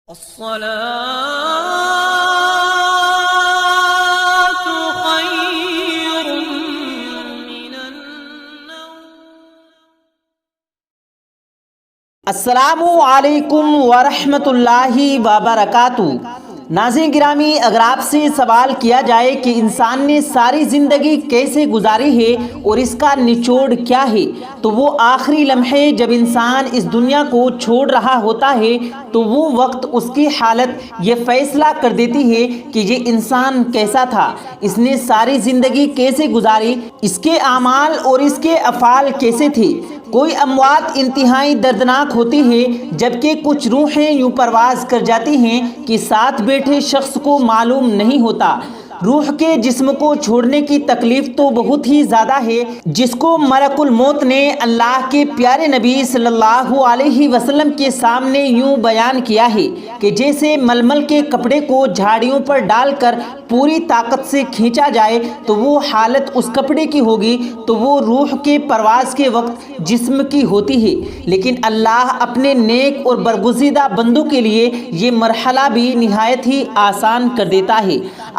الصلاة خير من النوم. السلام علیکم ورحمۃ اللہ وبرکاتہ. ناظرین گرامی، اگر آپ سے سوال کیا جائے کہ انسان نے ساری زندگی کیسے گزاری ہے اور اس کا نچوڑ کیا ہے، تو وہ آخری لمحے جب انسان اس دنیا کو چھوڑ رہا ہوتا ہے تو وہ وقت اس کی حالت یہ فیصلہ کر دیتی ہے کہ یہ انسان کیسا تھا، اس نے ساری زندگی کیسے گزاری، اس کے اعمال اور اس کے افعال کیسے تھے. کوئی اموات انتہائی دردناک ہوتی ہے، جبکہ کچھ روحیں یوں پرواز کر جاتی ہیں کہ ساتھ بیٹھے شخص کو معلوم نہیں ہوتا. روح کے جسم کو چھوڑنے کی تکلیف تو بہت ہی زیادہ ہے، جس کو ملک الموت نے اللہ کے پیارے نبی صلی اللہ علیہ وسلم کے سامنے یوں بیان کیا ہے کہ جیسے ململ کے کپڑے کو جھاڑیوں پر ڈال کر پوری طاقت سے کھینچا جائے تو وہ حالت اس کپڑے کی ہوگی، تو وہ روح کے پرواز کے وقت جسم کی ہوتی ہے. لیکن اللہ اپنے نیک اور برگزیدہ بندوں کے لیے یہ مرحلہ بھی نہایت ہی آسان کر دیتا ہے.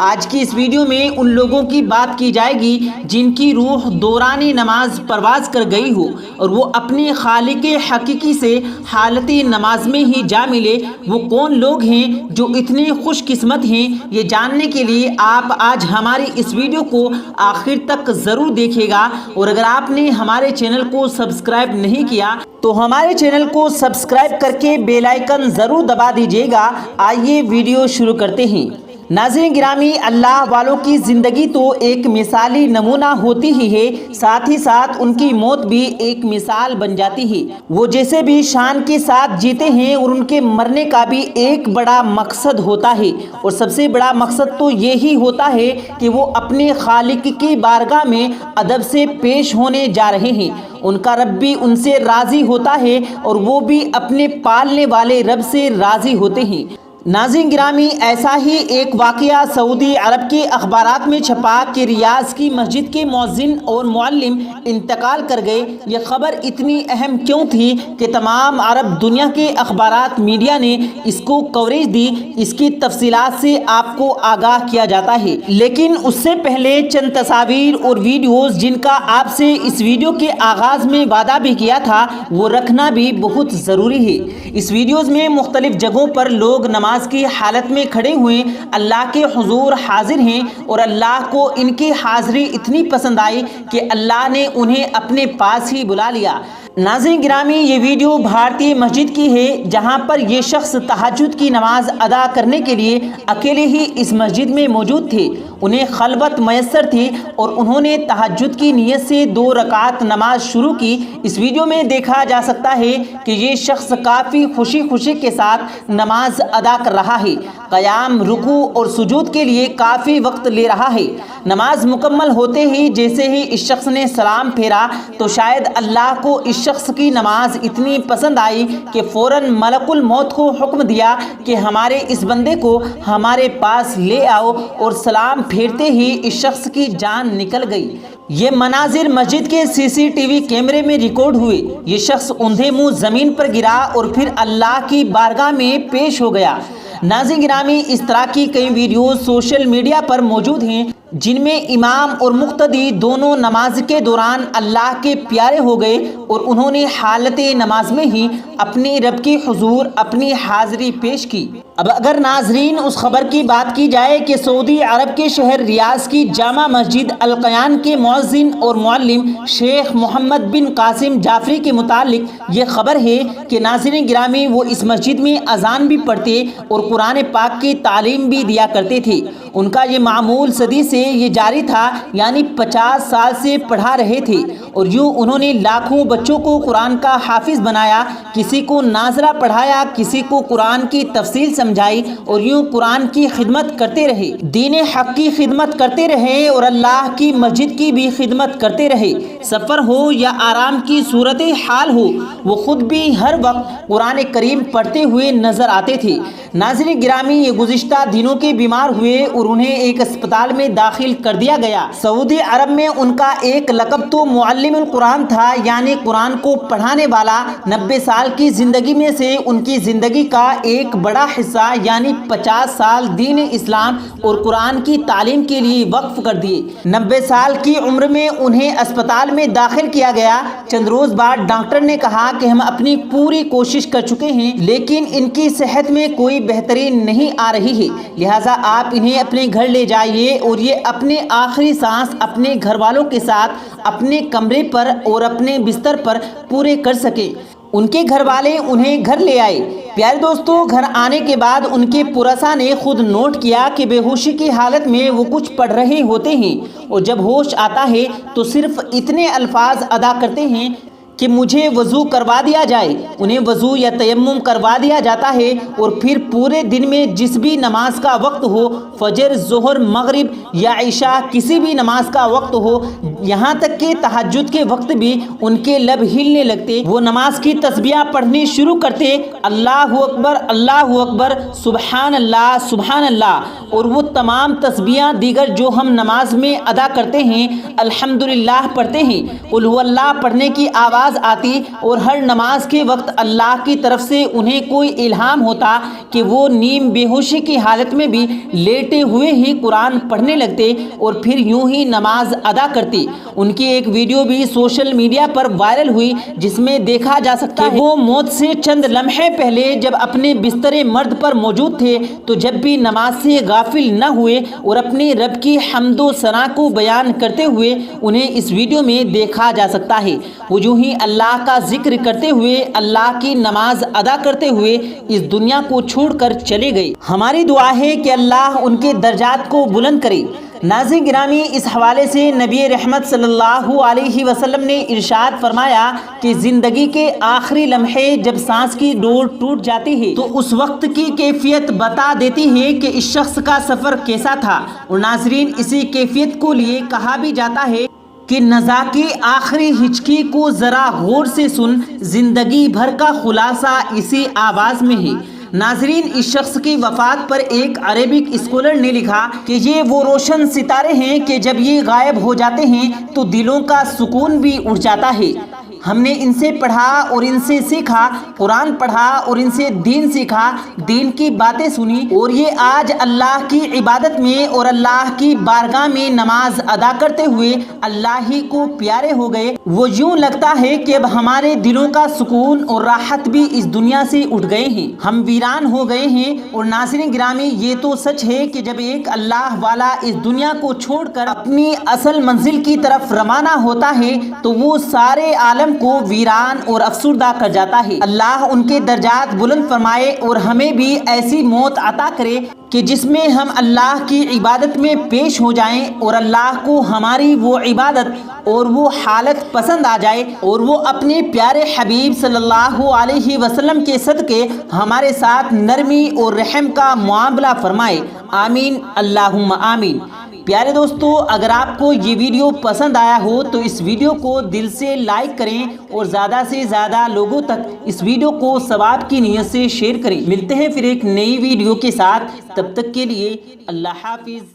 آج کی اس ویڈیو میں ان لوگوں کی بات کی جائے گی جن کی روح دوران نماز پرواز کر گئی ہو اور وہ اپنے خالق حقیقی سے حالت نماز میں ہی جا ملے. وہ کون لوگ ہیں جو اتنے خوش قسمت ہیں؟ یہ جاننے کے لیے آپ آج ہماری اس ویڈیو کو آخر تک ضرور دیکھیے گا، اور اگر آپ نے ہمارے چینل کو سبسکرائب نہیں کیا تو ہمارے چینل کو سبسکرائب کر کے بیل آئیکن ضرور دبا دیجیے گا. آئیے ویڈیو شروع کرتے ہیں. ناظرین گرامی، اللہ والوں کی زندگی تو ایک مثالی نمونہ ہوتی ہی ہے، ساتھ ہی ساتھ ان کی موت بھی ایک مثال بن جاتی ہے. وہ جیسے بھی شان کے ساتھ جیتے ہیں اور ان کے مرنے کا بھی ایک بڑا مقصد ہوتا ہے، اور سب سے بڑا مقصد تو یہی ہوتا ہے کہ وہ اپنے خالق کی بارگاہ میں ادب سے پیش ہونے جا رہے ہیں. ان کا رب بھی ان سے راضی ہوتا ہے اور وہ بھی اپنے پالنے والے رب سے راضی ہوتے ہیں. ناظرین گرامی، ایسا ہی ایک واقعہ سعودی عرب کے اخبارات میں چھپا کہ ریاض کی مسجد کے مؤذن اور معلم انتقال کر گئے. یہ خبر اتنی اہم کیوں تھی کہ تمام عرب دنیا کے اخبارات میڈیا نے اس کو کوریج دی؟ اس کی تفصیلات سے آپ کو آگاہ کیا جاتا ہے، لیکن اس سے پہلے چند تصاویر اور ویڈیوز جن کا آپ سے اس ویڈیو کے آغاز میں وعدہ بھی کیا تھا وہ رکھنا بھی بہت ضروری ہے. اس ویڈیوز میں مختلف جگہوں پر لوگ نماز کی حالت میں کھڑے ہوئے اللہ کے حضور حاضر ہیں، اور اللہ کو ان کی حاضری اتنی پسند آئی کہ اللہ نے انہیں اپنے پاس ہی بلا لیا. ناظرین گرامی، یہ ویڈیو بھارتی مسجد کی ہے جہاں پر یہ شخص تہجد کی نماز ادا کرنے کے لیے اکیلے ہی اس مسجد میں موجود تھے. انہیں خلوت میسر تھی اور انہوں نے تہجد کی نیت سے 2 رکعت نماز شروع کی. اس ویڈیو میں دیکھا جا سکتا ہے کہ یہ شخص کافی خوشی کے ساتھ نماز ادا کر رہا ہے، قیام، رکوع اور سجود کے لیے کافی وقت لے رہا ہے. نماز مکمل ہوتے ہی جیسے ہی اس شخص نے سلام پھیرا تو شاید اللہ کو اس شخص کی نماز اتنی پسند آئی کہ فوراً ملک الموت کو حکم دیا کہ ہمارے اس بندے کو ہمارے پاس لے آؤ، اور سلام پھیرتے ہی اس شخص کی جان نکل گئی. یہ مناظر مسجد کے CCTV کیمرے میں ریکارڈ ہوئے. یہ شخص اندھے منہ زمین پر گرا اور پھر اللہ کی بارگاہ میں پیش ہو گیا. ناظرین گرامی، اس طرح کی کئی ویڈیوز سوشل میڈیا پر موجود ہیں جن میں امام اور مقتدی دونوں نماز کے دوران اللہ کے پیارے ہو گئے اور انہوں نے حالت نماز میں ہی اپنے رب کے حضور اپنی حاضری پیش کی. اب اگر ناظرین اس خبر کی بات کی جائے کہ سعودی عرب کے شہر ریاض کی جامع مسجد القیان کے مؤذن اور معلم شیخ محمد بن قاسم جعفری کے متعلق یہ خبر ہے کہ ناظرین گرامی، وہ اس مسجد میں اذان بھی پڑھتے اور قرآن پاک کی تعلیم بھی دیا کرتے تھے. ان کا یہ معمول صدی سے یہ جاری تھا، یعنی 50 سال سے پڑھا رہے تھے، اور یوں انہوں نے لاکھوں بچوں کو قرآن کا حافظ بنایا. کسی کو ناظرہ پڑھایا، کسی کو قرآن کی تفصیل سمجھائی، اور یوں قرآن کی خدمت کرتے رہے، دین حق کی خدمت کرتے رہے اور اللہ کی مسجد کی بھی خدمت کرتے رہے. سفر ہو یا آرام کی صورت حال ہو، وہ خود بھی ہر وقت قرآن کریم پڑھتے ہوئے نظر آتے تھے. ناظرین گرامی، یہ گزشتہ دنوں کے بیمار ہوئے اور اور انہیں ایک اسپتال میں داخل کر دیا گیا۔ سعودی عرب میں ان کا ایک لقب تو معلم القرآن تھا، یعنی قرآن کو پڑھانے والا۔ 90 سال کی زندگی میں سے ان کی زندگی کا ایک بڑا حصہ یعنی 50 سال دین اسلام اور قرآن کی تعلیم کے لیے وقف کر دیے۔ 90 سال کی عمر میں انہیں اسپتال میں داخل کیا گیا۔ چند روز بعد ڈاکٹر نے کہا کہ ہم اپنی پوری کوشش کر چکے ہیں لیکن ان کی صحت میں کوئی بہتری نہیں آ رہی ہے، لہٰذا آپ انہیں اپنے گھر لے جائیے اور یہ اپنے آخری سانس اپنے گھر والوں کے ساتھ اپنے کمرے پر اور اپنے بستر پر پورے کر سکیں۔ ان کے گھر والے انہیں گھر لے آئے۔ پیارے دوستو، گھر آنے کے بعد ان کے پرسا نے خود نوٹ کیا کہ بے ہوشی کی حالت میں وہ کچھ پڑھ رہے ہوتے ہیں اور جب ہوش آتا ہے تو صرف اتنے الفاظ ادا کرتے ہیں کہ مجھے وضو کروا دیا جائے۔ انہیں وضو یا تیمم کروا دیا جاتا ہے اور پھر پورے دن میں جس بھی نماز کا وقت ہو، فجر، ظہر، مغرب یا عشاء، کسی بھی نماز کا وقت ہو، یہاں تک کہ تہجد کے وقت بھی ان کے لب ہلنے لگتے۔ وہ نماز کی تسبیحہ پڑھنی شروع کرتے، اللہ اکبر، اللہ اکبر، سبحان اللہ، سبحان اللہ، اور وہ تمام تسبیحہ دیگر جو ہم نماز میں ادا کرتے ہیں، الحمدللہ پڑھتے ہیں۔ قل هو اللہ پڑھنے کی آواز آتی اور ہر نماز کے وقت اللہ کی طرف سے انہیں کوئی الہام ہوتا کہ وہ نیم بے ہوشی کی حالت میں بھی لیٹے ہوئے ہی قرآن پڑھنے لگتے اور پھر یوں ہی نماز ادا کرتے۔ ان کی ایک ویڈیو بھی سوشل میڈیا پر وائرل ہوئی جس میں دیکھا جا سکتا ہے وہ موت سے چند لمحے پہلے جب اپنے بستر مرد پر موجود تھے تو جب بھی نماز سے غافل نہ ہوئے اور اپنے رب کی حمد و ثنا کو بیان کرتے ہوئے انہیں اس ویڈیو میں دیکھا جا سکتا ہے۔ وہ یوں ہی اللہ کا ذکر کرتے ہوئے، اللہ کی نماز ادا کرتے ہوئے اس دنیا کو چھوڑ کر چلے گئے۔ ہماری دعا ہے کہ اللہ ان کے درجات کو بلند کرے۔ ناظرین گرامی، اس حوالے سے نبی رحمت صلی اللہ علیہ وسلم نے ارشاد فرمایا کہ زندگی کے آخری لمحے جب سانس کی ڈور ٹوٹ جاتی ہے تو اس وقت کی کیفیت بتا دیتی ہے کہ اس شخص کا سفر کیسا تھا۔ اور ناظرین، اسی کیفیت کو لیے کہا بھی جاتا ہے کہ نزا کی آخری ہچکی کو ذرا غور سے سن، زندگی بھر کا خلاصہ اسی آواز میں ہے۔ ناظرین، اس شخص کی وفات پر ایک عربک اسکالر نے لکھا کہ یہ وہ روشن ستارے ہیں کہ جب یہ غائب ہو جاتے ہیں تو دلوں کا سکون بھی اڑ جاتا ہے۔ ہم نے ان سے پڑھا اور ان سے سیکھا، قرآن پڑھا اور ان سے دین سیکھا، دین کی باتیں سنی، اور یہ آج اللہ کی عبادت میں اور اللہ کی بارگاہ میں نماز ادا کرتے ہوئے اللہ ہی کو پیارے ہو گئے۔ وہ یوں لگتا ہے کہ اب ہمارے دلوں کا سکون اور راحت بھی اس دنیا سے اٹھ گئے ہیں، ہم ویران ہو گئے ہیں۔ اور ناظرین گرامی، یہ تو سچ ہے کہ جب ایک اللہ والا اس دنیا کو چھوڑ کر اپنی اصل منزل کی طرف روانہ ہوتا ہے تو وہ سارے عالم کو ویران اور افسردہ کر جاتا ہے۔ اللہ ان کے درجات بلند فرمائے اور ہمیں بھی ایسی موت عطا کرے کہ جس میں ہم اللہ کی عبادت میں پیش ہو جائیں اور اللہ کو ہماری وہ عبادت اور وہ حالت پسند آ جائے اور وہ اپنے پیارے حبیب صلی اللہ علیہ وسلم کے صدقے ہمارے ساتھ نرمی اور رحم کا معاملہ فرمائے۔ آمین، اللہم آمین۔ پیارے دوستو، اگر آپ کو یہ ویڈیو پسند آیا ہو تو اس ویڈیو کو دل سے لائک کریں اور زیادہ سے زیادہ لوگوں تک اس ویڈیو کو ثواب کی نیت سے شیئر کریں۔ ملتے ہیں پھر ایک نئی ویڈیو کے ساتھ، تب تک کے لیے اللہ حافظ۔